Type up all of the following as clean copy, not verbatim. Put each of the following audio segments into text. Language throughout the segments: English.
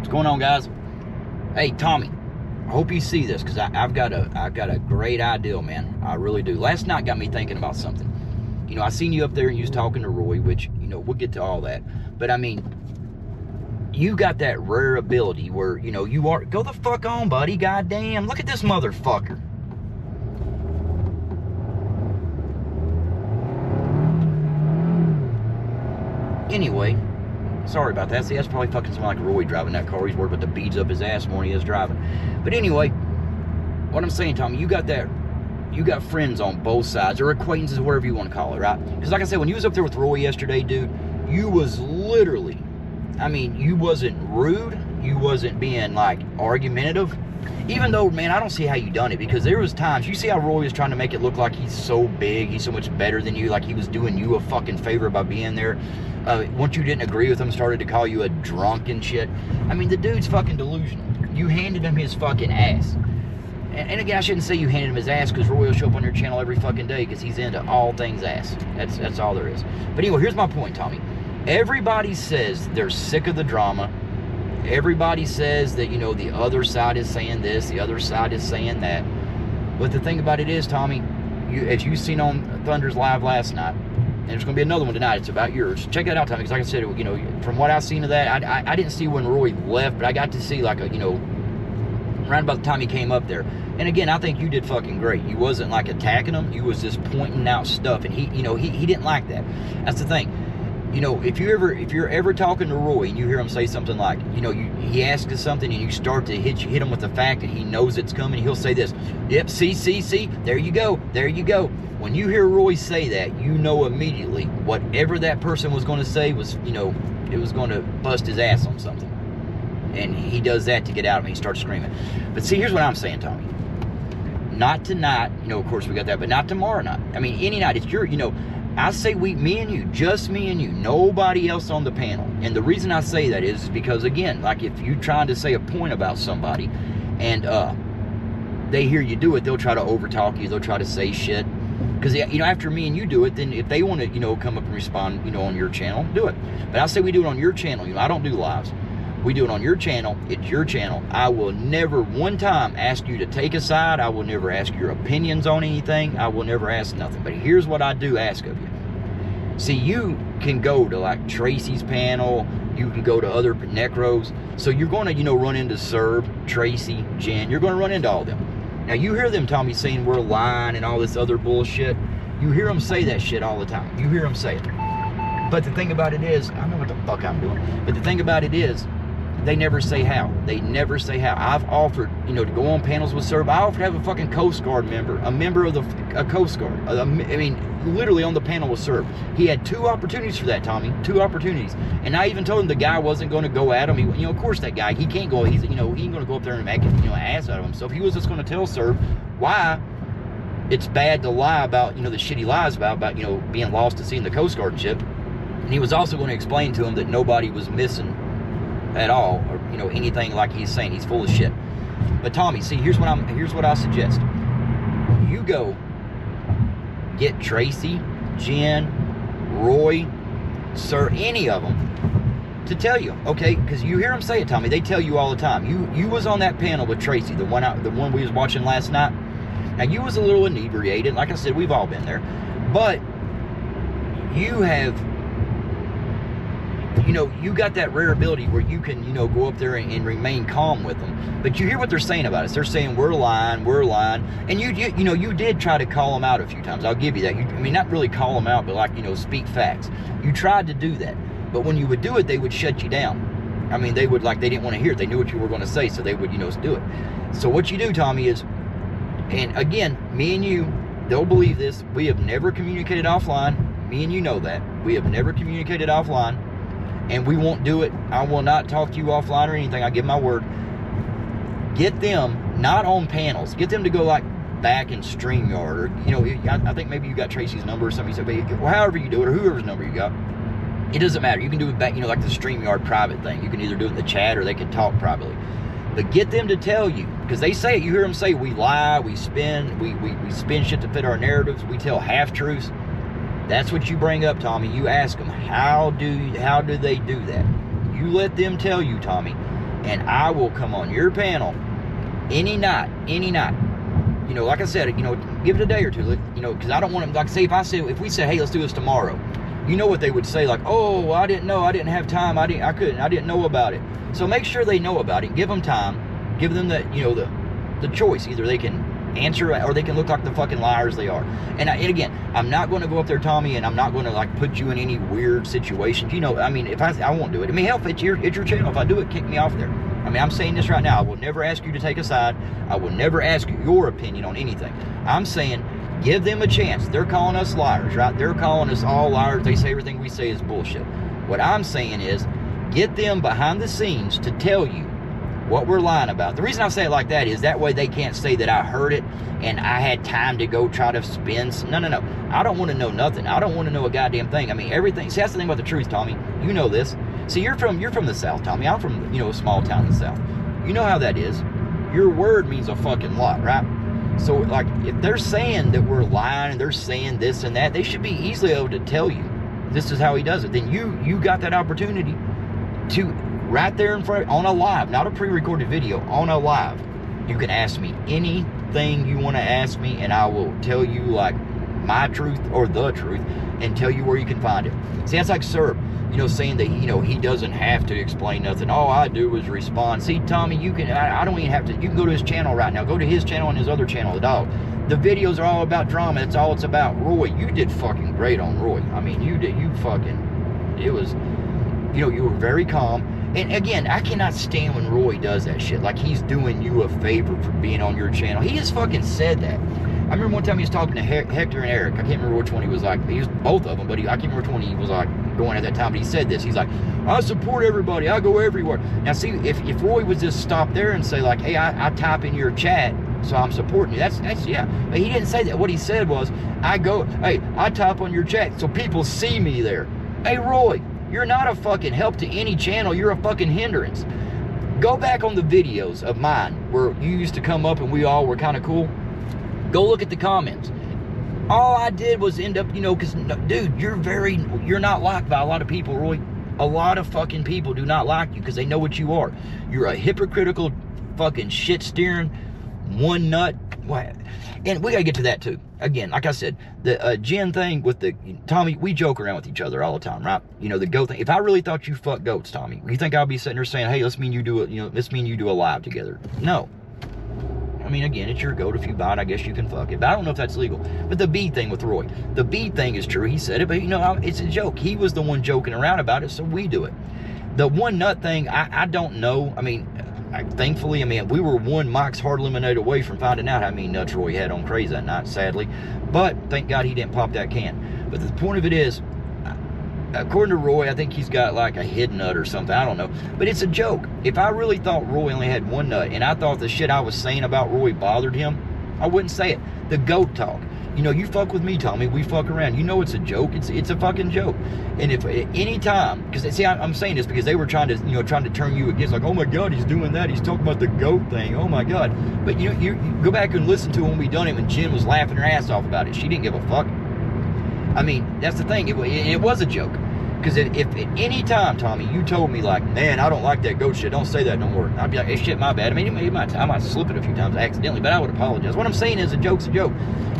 What's going on, guys? Hey, Tommy, I hope you see this, because I've got a great idea, man. I really do. Last night got me thinking about something. You know, I seen you up there and you was talking to Roy, which, you know, we'll get to all that. But I mean, you got that rare ability where, you know, you are, go the fuck on, buddy. Goddamn, look at this motherfucker. Anyway, sorry about that. See, that's probably fucking someone like Roy driving that car. He's worried about the beads up his ass more than he is driving. But anyway, what I'm saying, Tommy, you got friends on both sides, or acquaintances, whatever you want to call it, right? Because like I said, when you was up there with Roy yesterday, dude, you was literally, I mean, you wasn't rude, you wasn't being like argumentative. Even though, man, I don't see how you done it, because there was times, you see how Roy was trying to make it look like he's so big, he's so much better than you, like he was doing you a fucking favor by being there. Once you didn't agree with him, started to call you a drunk and shit. I mean, the dude's fucking delusional. You handed him his fucking ass. And again, I shouldn't say you handed him his ass, because Roy will show up on your channel every fucking day, because he's into all things ass. That's all there is. But anyway, here's my point, Tommy. Everybody says they're sick of the drama. Everybody says that, you know, the other side is saying this, the other side is saying that. But the thing about it is, Tommy, as you seen on Thunder's Live last night, and there's going to be another one tonight, it's about yours. Check that out, Tommy, because like I said, you know, from what I've seen of that, I didn't see when Roy left, but I got to see, like, a, you know, right about the time he came up there. And again, I think you did fucking great. You wasn't, like, attacking him. You was just pointing out stuff, and he, you know, he didn't like that. That's the thing. You know, if you're ever talking to Roy and you hear him say something like, you know, he asks us something and you start to hit him with the fact that he knows it's coming, he'll say this, yep, see, there you go. When you hear Roy say that, you know immediately whatever that person was going to say was, you know, it was going to bust his ass on something. And he does that to get out of him. He starts screaming. But see, here's what I'm saying, Tommy. Not tonight, you know, of course we got that, but not tomorrow night. I mean, any night. It's your, you know, I say me and you, just me and you, nobody else on the panel. And the reason I say that is because, again, like if you're trying to say a point about somebody and they hear you do it, they'll try to overtalk you, they'll try to say shit. Because, you know, after me and you do it, then if they want to, you know, come up and respond, you know, on your channel, do it. But I say we do it on your channel. You know, I don't do lives. We do it on your channel. It's your channel. I will never one time ask you to take a side. I will never ask your opinions on anything. I will never ask nothing. But here's what I do ask of you. See, you can go to like Tracy's panel. You can go to other necros. So you're going to, you know, run into Serb, Tracy, Jen. You're going to run into all of them. Now, you hear them, Tommy, saying we're lying and all this other bullshit. You hear them say that shit all the time. You hear them say it. But the thing about it is, I don't know what the fuck I'm doing. But the thing about it is, they never say how. They never say how. I've offered, you know, to go on panels with Serb. I offered to have a fucking Coast Guard member, a member of a Coast Guard. I mean, literally on the panel with Serb. He had 2 opportunities for that, Tommy. 2 opportunities. And I even told him the guy wasn't going to go at him. He, you know, of course that guy, he can't go, he's, you know, he ain't going to go up there and make, you know, an ass out of himself. He was just going to tell Serb why it's bad to lie about, you know, the shit he lies about, you know, being lost at sea in the Coast Guard ship. And he was also going to explain to him that nobody was missing at all, or, you know, anything like he's saying. He's full of shit. But Tommy, see, here's what I suggest. You go get Tracy, Jen, Roy, Sir, any of them to tell you, okay? Because you hear them say it, Tommy. They tell you all the time. You was on that panel with Tracy, the one we was watching last night. Now, you was a little inebriated. Like I said, we've all been there. But you have, you know, you got that rare ability where you can, you know, go up there and remain calm with them. But you hear what they're saying about us. They're saying we're lying. And you know, you did try to call them out a few times. I'll give you that. I mean, not really call them out, but like, you know, speak facts. You tried to do that. But when you would do it, they would shut you down. I mean, they would, like, they didn't want to hear it. They knew what you were going to say, so they would, you know, do it. So what you do, Tommy, is, and again, me and you, they'll believe this. We have never communicated offline. Me and you know that. We have never communicated offline. And we won't do it. I will not talk to you offline or anything. I give my word. Get them, not on panels. Get them to go like back in StreamYard. Or, you know, I think maybe you got Tracy's number or something. You said, but however you do it, or whoever's number you got. It doesn't matter. You can do it back, you know, like the StreamYard private thing. You can either do it in the chat or they can talk privately. But get them to tell you, because they say it. You hear them say we lie, we spin, we spin shit to fit our narratives. We tell half-truths. That's what you bring up, Tommy. You ask them, how do they do that? You let them tell you, Tommy. and I will come on your panel any night. You know, like I said, you know, give it a day or two, you know, because I don't want them, like, say, if we say, hey, let's do this tomorrow, you know what they would say, like, oh, I didn't know, I didn't have time, I didn't know about it. So make sure they know about it, give them time, give them the, you know, the choice. Either they can answer or they can look like the fucking liars they are. And again, I'm not going to go up there, Tommy, and I'm not going to, like, put you in any weird situations. You know, I mean, if I won't do it. I mean, hell, it's your channel. If I do it, kick me off there. I mean, I'm saying this right now. I will never ask you to take a side. I will never ask you your opinion on anything. I'm saying give them a chance. They're calling us liars, right? They're calling us all liars. They say everything we say is bullshit. What I'm saying is get them behind the scenes to tell you what we're lying about. The reason I say it like that is that way they can't say that I heard it and I had time to go try to spin. No. I don't want to know nothing. I don't want to know a goddamn thing. I mean, everything. See, that's the thing about the truth, Tommy. You know this. See, you're from the South, Tommy. I'm from, you know, a small town in the South. You know how that is. Your word means a fucking lot, right? So, like, if they're saying that we're lying and they're saying this and that, they should be easily able to tell you this is how he does it. Then you got that opportunity to, right there in front, on a live, not a pre-recorded video, on a live, you can ask me anything you want to ask me, and I will tell you, like, my truth or the truth, and tell you where you can find it. See, that's like Sir, you know, saying that, you know, he doesn't have to explain nothing. All I do is respond. See, Tommy, you can, I don't even have to, you can go to his channel right now. Go to his channel and his other channel, The Dog. The videos are all about drama. That's all it's about. Roy, you did fucking great on Roy. I mean, it was, you know, you were very calm. And again, I cannot stand when Roy does that shit. Like he's doing you a favor for being on your channel. He just fucking said that. I remember one time he was talking to Hector and Eric. I can't remember which one he was like. He was both of them, but I can't remember which one he was like going at that time. But he said this. He's like, I support everybody. I go everywhere. Now, see, if Roy would just stop there and say like, hey, I type in your chat, so I'm supporting you. That's yeah. But he didn't say that. What he said was, I type on your chat so people see me there. Hey, Roy, you're not a fucking help to any channel. You're a fucking hindrance. Go back on the videos of mine where you used to come up and we all were kind of cool. Go look at the comments. All I did was end up, you know, because, dude, you're not liked by a lot of people, Roy. A lot of fucking people do not like you because they know what you are. You're a hypocritical fucking shit steering one nut. And we got to get to that too. Again, like I said, the Jen thing with the Tommy, we joke around with each other all the time, right? You know, the goat thing. If I really thought you fucked goats, Tommy, you think I'll be sitting there saying, hey, let's mean you do a live together? No. I mean, again, it's your goat. If you buy it, I guess you can fuck it. But I don't know if that's legal. But the bee thing with Roy, the bee thing is true. He said it, but, you know, it's a joke. He was the one joking around about it, so we do it. The one nut thing, I don't know. I mean, thankfully, I mean, we were one Mike's Hard Lemonade away from finding out how many nuts Roy had on Crazy that night, sadly. But thank God he didn't pop that can. But the point of it is, according to Roy, I think he's got like a hidden nut or something. I don't know. But it's a joke. If I really thought Roy only had one nut and I thought the shit I was saying about Roy bothered him, I wouldn't say it. The goat talk. You know, you fuck with me, Tommy. We fuck around. You know it's a joke. It's a fucking joke. And if at any time, because see, I'm saying this because they were trying to turn you against, like, oh my God, he's doing that. He's talking about the goat thing. Oh my God. But you go back and listen to when we done it when Jen was laughing her ass off about it. She didn't give a fuck. I mean, that's the thing. It was a joke. Because if at any time, Tommy, you told me like, man, I don't like that goat shit, don't say that no more, I'd be like, hey, shit, my bad. I mean, I might slip it a few times accidentally, but I would apologize. What I'm saying is a joke's a joke.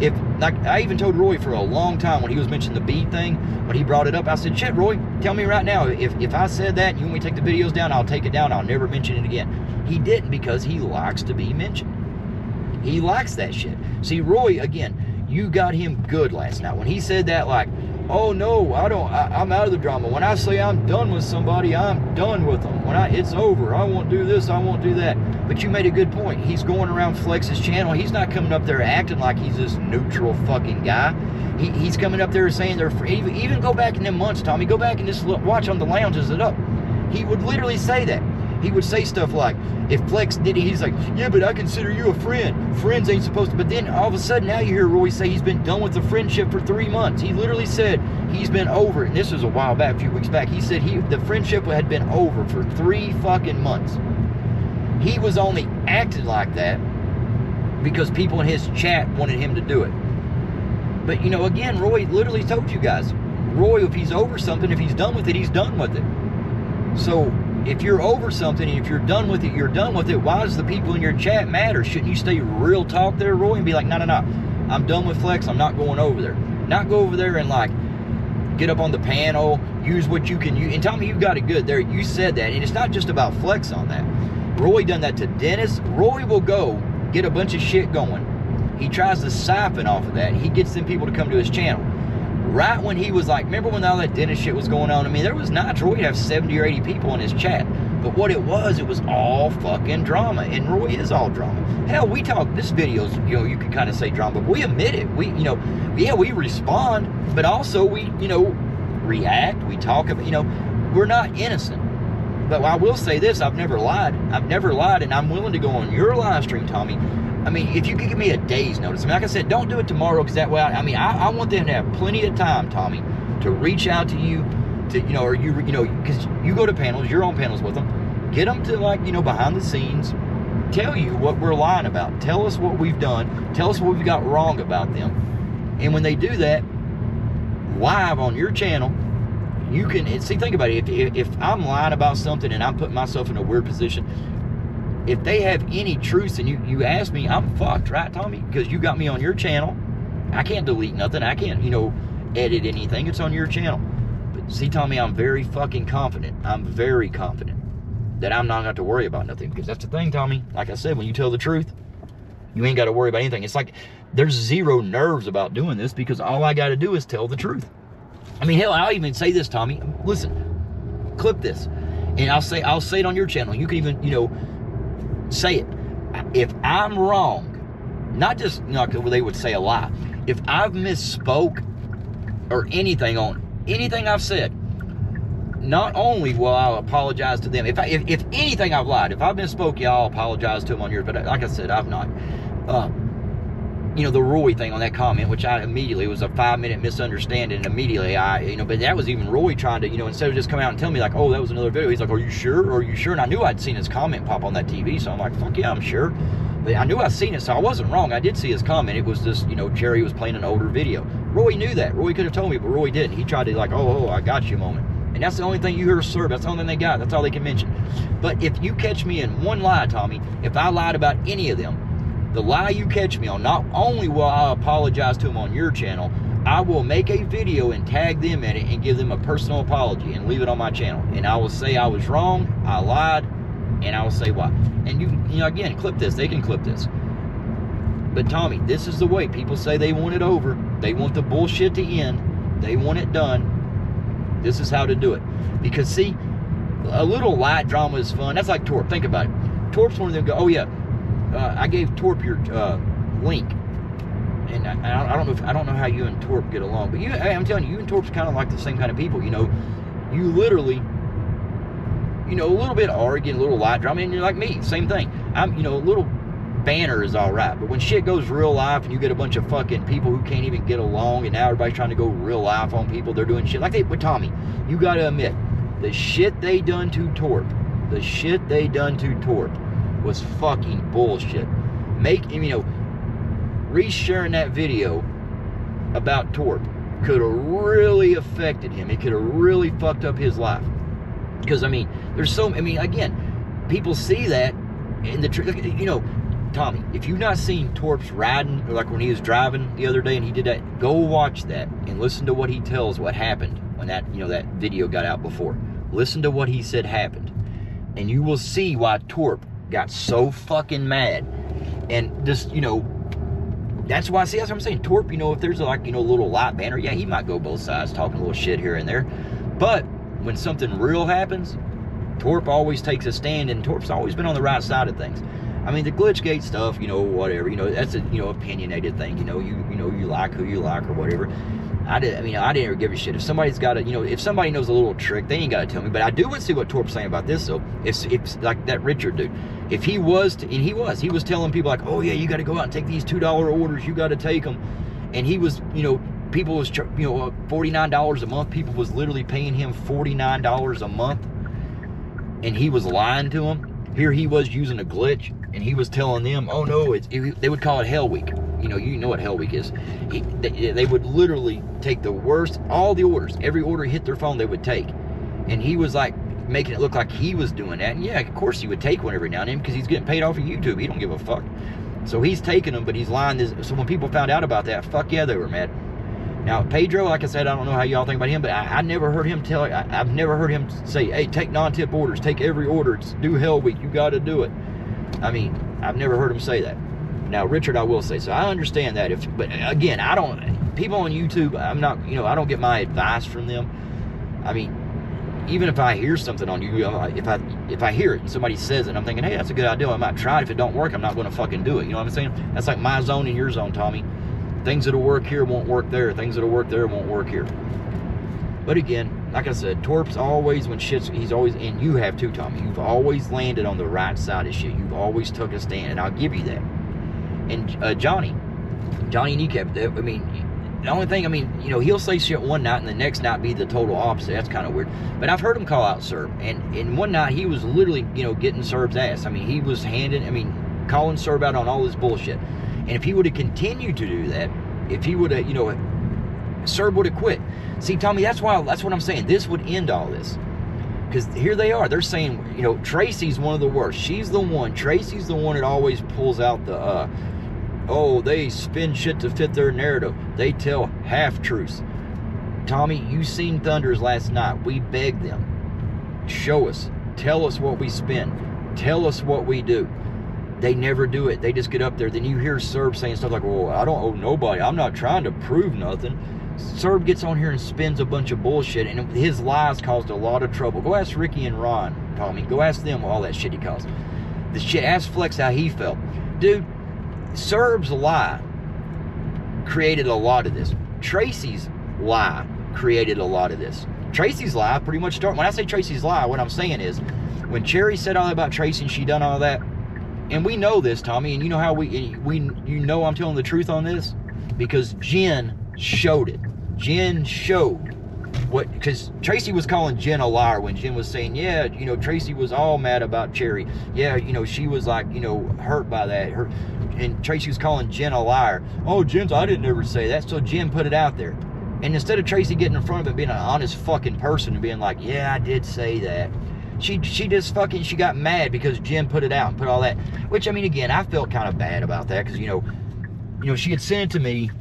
If, like, I even told Roy for a long time when he was mentioning the bead thing, when he brought it up, I said, shit, Roy, tell me right now, if I said that and you want me to take the videos down, I'll take it down. I'll never mention it again. He didn't because he likes to be mentioned. He likes that shit. See, Roy, again, you got him good last night. When he said that, like, oh no, I'm out of the drama. When I say I'm done with somebody, I'm done with them. When it's over, I won't do this, I won't do that. But you made a good point. He's going around Flex's channel. He's not coming up there acting like he's this neutral fucking guy. He's coming up there saying they're free. Even go back in them months, Tommy. Go back and just watch on the lounges it up. He would literally say that. He would say stuff like, if Flex did it, he's like, yeah, but I consider you a friend. Friends ain't supposed to. But then all of a sudden now you hear Roy say he's been done with the friendship for 3 months. He literally said he's been over it. And this was a while back, a few weeks back. He said the friendship had been over for 3 fucking months. He was only acting like that because people in his chat wanted him to do it. But, you know, again, Roy literally told you guys, Roy, if he's over something, if he's done with it, he's done with it. So if you're over something and if you're done with it, you're done with it. Why does the people in your chat matter? Shouldn't you stay real talk there, Roy, and be like, no, I'm done with Flex. I'm not going over there. Not go over there and like get up on the panel, use what you can use. And tell me you got it good there. You said that. And it's not just about Flex on that. Roy done that to Dennis. Roy will go get a bunch of shit going. He tries to siphon off of that. He gets them people to come to his channel. Right when he was like, remember when all that Dennis shit was going on? I mean, there was not, Roy would have 70 or 80 people in his chat. But what it was all fucking drama. And Roy is all drama. Hell, we talk, this video's, you know, you can kind of say drama, but we admit it. We, you know, yeah, we respond, but also we, you know, react. We talk about, you know, we're not innocent. But I will say this, I've never lied. I've never lied, and I'm willing to go on your live stream, Tommy. I mean, if you could give me a day's notice. I mean, like I said, don't do it tomorrow, because that way, I want them to have plenty of time, Tommy, to reach out to you, to, you know, or you know, because you go to panels, you're on panels with them, get them to, like, you know, behind the scenes, tell you what we're lying about, tell us what we've done, tell us what we've got wrong about them. And when they do that, live on your channel, you can, see, think about it, if I'm lying about something and I'm putting myself in a weird position, if they have any truths and you ask me, I'm fucked, right, Tommy? Because you got me on your channel. I can't delete nothing. I can't, you know, edit anything. It's on your channel. But see, Tommy, I'm very fucking confident. I'm very confident that I'm not going to have to worry about nothing. Because that's the thing, Tommy. Like I said, when you tell the truth, you ain't got to worry about anything. It's like there's zero nerves about doing this because all I got to do is tell the truth. I mean, hell, I'll even say this, Tommy. Listen, clip this. And I'll say it on your channel. You can even, you know, say it. If I'm wrong, not just, you know, they would say a lie. If I've misspoke or anything on anything I've said, not only will I apologize to them. If anything I've lied, if I've misspoke, yeah, I'll apologize to them on yours. But like I said, I've not. You know, the Roy thing on that comment, which I immediately, was a 5-minute misunderstanding, and immediately you know, but that was even Roy trying to, you know, instead of just coming out and tell me like, oh, that was another video, he's like, are you sure? Are you sure? And I knew I'd seen his comment pop on that TV, so I'm like, fuck yeah, I'm sure. But I knew I'd seen it, so I wasn't wrong. I did see his comment. It was just, you know, Jerry was playing an older video. Roy knew that. Roy could have told me, but Roy didn't. He tried to like, oh, I got you moment. And that's the only thing you hear us serve. That's the only thing they got. That's all they can mention. But if you catch me in one lie, Tommy, if I lied about any of them, the lie you catch me on, not only will I apologize to them on your channel, I will make a video and tag them in it and give them a personal apology and leave it on my channel. And I will say I was wrong, I lied, and I will say why. And you know, again, clip this. They can clip this. But Tommy, this is the way. People say they want it over. They want the bullshit to end. They want it done. This is how to do it. Because see, a little light drama is fun. That's like Torp. Think about it. Torp's one of them go, oh yeah, I gave Torp your link, and I don't know how you and Torp get along, but I'm telling you, you and Torp's kind of like the same kind of people. You know, you literally, you know, a little bit arguing, a little light drama, and you're like me, same thing. I'm, you know, a little banner is all right, but when shit goes real life and you get a bunch of fucking people who can't even get along, and now everybody's trying to go real life on people, they're doing shit like they. But Tommy, you got to admit, the shit they done to Torp, was fucking bullshit. You know, resharing that video about Torp could have really affected him. It could have really fucked up his life. Because, I mean, there's so, I mean, again, people see that, and you know, Tommy, if you've not seen Torp's riding, or like when he was driving the other day and he did that, go watch that and listen to what he tells what happened when that, you know, that video got out before. Listen to what he said happened. And you will see why Torp got so fucking mad. And just, you know, that's why, see, that's what I'm saying. Torp, you know, if there's like, you know, a little light banner, yeah, he might go both sides, talking a little shit here and there. But when something real happens, Torp always takes a stand, and Torp's always been on the right side of things. I mean, the Glitchgate stuff, you know, whatever, you know, that's a, you know, opinionated thing. You know, you like who you like or whatever. I didn't ever give a shit. If somebody's got a, you know, if somebody knows a little trick, they ain't got to tell me. But I do want to see what Torp's saying about this, though. If like that Richard dude, if he was, and he was telling people like, oh yeah, you got to go out and take these $2 orders, you got to take them. And he was, you know, people was, you know, $49 a month. People was literally paying him $49 a month. And he was lying to them. Here he was using a glitch, and he was telling them, oh no, they would call it Hell Week. You know what Hell Week is. They would literally take the worst, all the orders, every order hit their phone they would take. And he was like, making it look like he was doing that. And yeah, of course he would take one every now and then because he's getting paid off of YouTube. He don't give a fuck. So he's taking them, but he's lying. So when people found out about that, fuck yeah, they were mad. Now, Pedro, like I said, I don't know how y'all think about him, but I never heard him tell, I've never heard him say, hey, take non-tip orders, take every order, do Hell Week, you got to do it. I mean, I've never heard him say that. Now, Richard, I will say, so I understand that. But again, people on YouTube, I'm not, I don't get my advice from them. I mean, even if I hear something on you, if I hear it and somebody says it, and I'm thinking, hey, that's a good idea, I might try it. If it don't work, I'm not going to fucking do it. You know what I'm saying? That's like my zone and your zone, Tommy. Things that'll work here won't work there. Things that'll work there won't work here. But again, like I said, Torp's always, he's always, and you have too, Tommy. You've always landed on the right side of shit. You've always took a stand, and I'll give you that. And Johnny Kneecap, I mean, the only thing, he'll say shit one night and the next night be the total opposite. That's kind of weird. But I've heard him call out Serb. And one night he was literally, getting Serb's ass. I mean, he was calling Serb out on all this bullshit. And if he would have continued to do that, if he would have, Serb would have quit. See, Tommy, that's what I'm saying. This would end all this. Because here they are. They're saying, Tracy's one of the worst. She's the one. Tracy's the one that always pulls out the, they spin shit to fit their narrative. They tell half-truths. Tommy, you seen Thunders last night. We begged them. Show us. Tell us what we spin. Tell us what we do. They never do it. They just get up there. Then you hear Serb saying stuff like, well, I don't owe nobody. I'm not trying to prove nothing. Serb gets on here and spins a bunch of bullshit, and his lies caused a lot of trouble. Go ask Ricky and Ron, Tommy. Go ask them all that shit he caused. Ask Flex how he felt. Dude, Serb's lie created a lot of this. Tracy's lie created a lot of this. Tracy's lie pretty much started, when I say Tracy's lie, what I'm saying is, when Cherry said all that about Tracy and she done all that, and we know this, Tommy, and you know how I'm telling the truth on this? Because Jen showed it. Jen showed what, because Tracy was calling Jen a liar when Jen was saying, yeah, Tracy was all mad about Cherry. Yeah, she was like, hurt by that. And Tracy was calling Jen a liar. Oh, I didn't ever say that. So Jen put it out there. And instead of Tracy getting in front of it, being an honest fucking person and being like, yeah, I did say that. She got mad because Jen put it out and put all that. Which, again, I felt kind of bad about that because, she had sent it to me.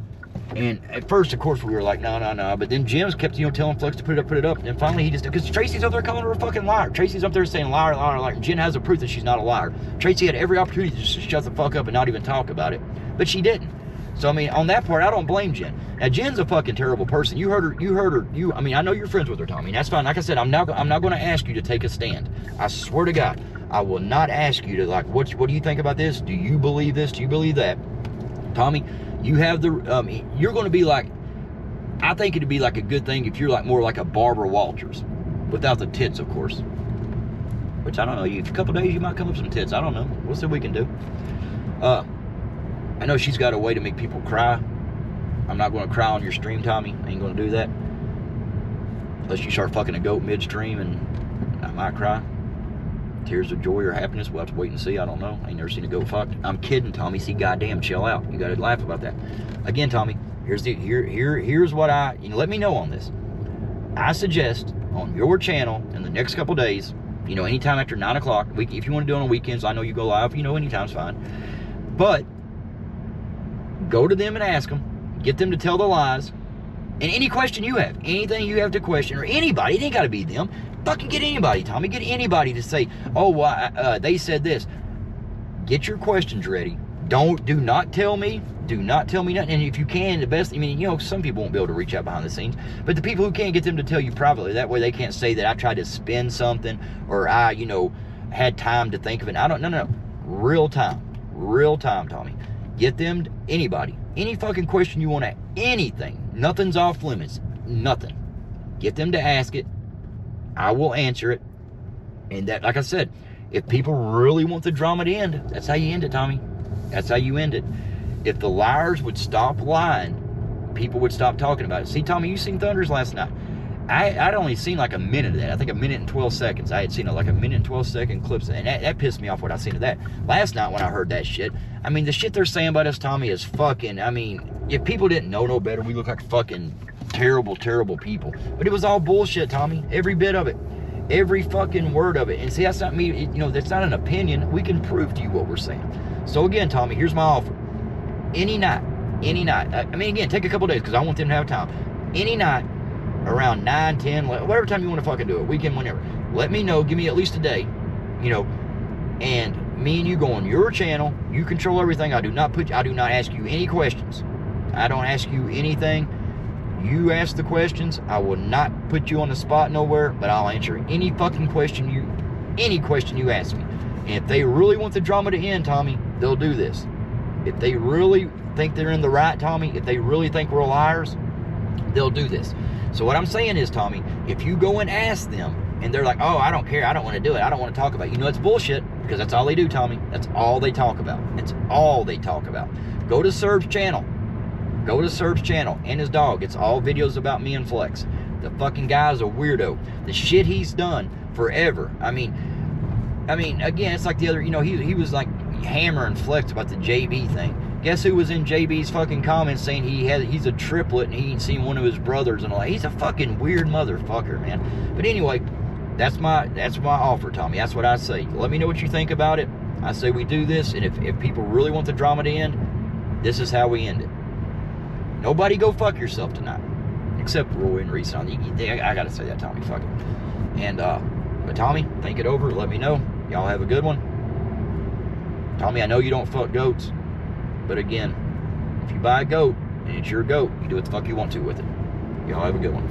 And at first, of course, we were like, no. But then Jim's kept, telling Flex to put it up. And finally, he just, because Tracy's up there calling her a fucking liar. Tracy's up there saying liar. And Jen has the proof that she's not a liar. Tracy had every opportunity to just shut the fuck up and not even talk about it. But she didn't. So, on that part, I don't blame Jen. Now, Jen's a fucking terrible person. You heard her. I know you're friends with her, Tommy. And that's fine. Like I said, I'm not going to ask you to take a stand. I swear to God, I will not ask you to, like, what do you think about this? Do you believe this? Do you believe that? Tommy, you have you're going to be like, I think it'd be like a good thing if you're like more like a Barbara Walters. Without the tits, of course. Which, I don't know. A couple days, you might come up with some tits. I don't know. We'll see what we can do. I know she's got a way to make people cry. I'm not going to cry on your stream, Tommy. I ain't going to do that. Unless you start fucking a goat midstream, and I might cry. Tears of joy or happiness, we'll have to wait and see. I don't know. I ain't never seen a goat fuck. I'm kidding, Tommy. See, goddamn, chill out. You got to laugh about that. Again, Tommy, here's what let me know on this. I suggest on your channel in the next couple days, anytime after 9 o'clock, if you want to do it on weekends, I know you go live, anytime's fine. But go to them and ask them. Get them to tell the lies. And any question you have, anything you have to question, or anybody, it ain't got to be them. Fucking get anybody, Tommy. Get anybody to say, they said this. Get your questions ready. Do not tell me. Do not tell me nothing. And if you can, the best, some people won't be able to reach out behind the scenes. But the people who can, get them to tell you privately. That way they can't say that I tried to spin something or I, had time to think of it. No. Real time, Tommy. Get them, anybody. Any fucking question you want to, anything. Nothing's off limits. Nothing. Get them to ask it. I will answer it. And that, like I said, if people really want the drama to end, that's how you end it, Tommy. That's how you end it. If the liars would stop lying, people would stop talking about it. See, Tommy, you seen Thunders last night. I'd only seen like a minute of that. I think a minute and 12 seconds. I had seen like a minute and 12 second clips. And that pissed me off what I seen of that. Last night when I heard that shit, the shit they're saying about us, Tommy, is fucking, if people didn't know no better, we look like fucking terrible, terrible people. But it was all bullshit, Tommy. Every bit of it. Every fucking word of it. And see, that's not me, you know, that's not an opinion. We can prove to you what we're saying. So again, Tommy, here's my offer. Any night, I mean, again, take a couple days because I want them to have time. Any night, around 9, 10, whatever time you want to fucking do it, weekend, whenever. Let me know, give me at least a day, you know, and me and you go on your channel. You control everything. I do not ask you any questions. I don't ask you anything. You ask the questions. I will not put you on the spot nowhere, but I'll answer any fucking question you ask me. And if they really want the drama to end, Tommy, they'll do this. If they really think they're in the right, Tommy, if they really think we're liars, they'll do this. So what I'm saying is, Tommy, if you go and ask them, and they're like, oh, I don't care, I don't want to do it, I don't want to talk about it. You know it's bullshit, because that's all they do, Tommy. That's all they talk about. That's all they talk about. Go to Serb's channel. Go to Serb's channel and his dog. It's all videos about me and Flex. The fucking guy's a weirdo. The shit he's done forever. I mean, again, it's like the other, you know, he was like hammering Flex about the JB thing. Guess who was in JB's fucking comments saying he's a triplet and he ain't seen one of his brothers and all that. He's a fucking weird motherfucker, man. But anyway, that's my offer, Tommy. That's what I say. Let me know what you think about it. I say we do this, and if people really want the drama to end, this is how we end it. Nobody go fuck yourself tonight. Except Roy and Reese. I gotta say that, Tommy. Fuck it. And, but Tommy, think it over. Let me know. Y'all have a good one. Tommy, I know you don't fuck goats. But again, if you buy a goat, and it's your goat, you do what the fuck you want to with it. Y'all have a good one.